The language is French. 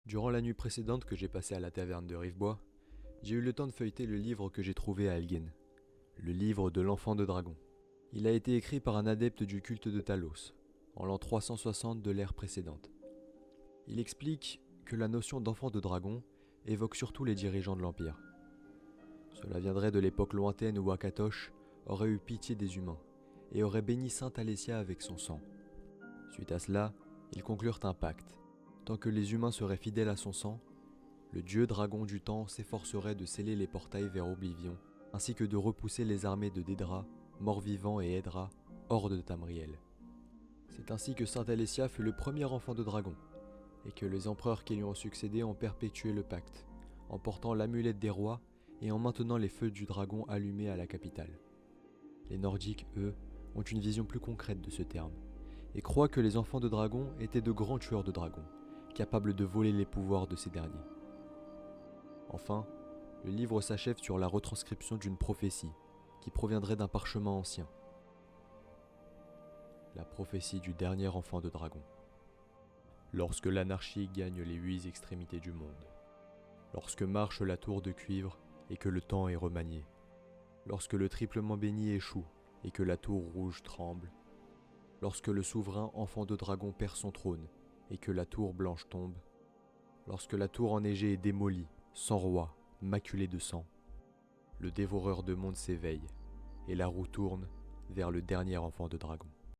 Durant la nuit précédente que j'ai passée à la taverne de Rivebois, j'ai eu le temps de feuilleter le livre que j'ai trouvé à Elgin, le livre de l'enfant de dragon. Il a été écrit par un adepte du culte de Talos, en l'an 360 de l'ère précédente. Il explique que la notion d'enfant de dragon évoque surtout les dirigeants de l'Empire. Cela viendrait de l'époque lointaine où Akatosh aurait eu pitié des humains et aurait béni Sainte Alessia avec son sang. Suite à cela, ils conclurent un pacte. Tant que les humains seraient fidèles à son sang, le dieu dragon du temps s'efforcerait de sceller les portails vers Oblivion, ainsi que de repousser les armées de Dédra, Mort-Vivant et Edra hors de Tamriel. C'est ainsi que Sainte Alessia fut le premier enfant de dragon, et que les empereurs qui lui ont succédé ont perpétué le pacte, en portant l'amulette des rois et en maintenant les feux du dragon allumés à la capitale. Les Nordiques, eux, ont une vision plus concrète de ce terme, et croient que les enfants de dragon étaient de grands tueurs de dragons, capables de voler les pouvoirs de ces derniers. Enfin, le livre s'achève sur la retranscription d'une prophétie qui proviendrait d'un parchemin ancien. La prophétie du dernier enfant de dragon. Lorsque l'anarchie gagne les 8 extrémités du monde, lorsque marche la tour de cuivre et que le temps est remanié, lorsque le triplement béni échoue et que la tour rouge tremble, lorsque le souverain enfant de dragon perd son trône et que la tour blanche tombe, lorsque la tour enneigée est démolie, sans roi, maculée de sang, le dévoreur de monde s'éveille et la roue tourne vers le dernier enfant de dragon.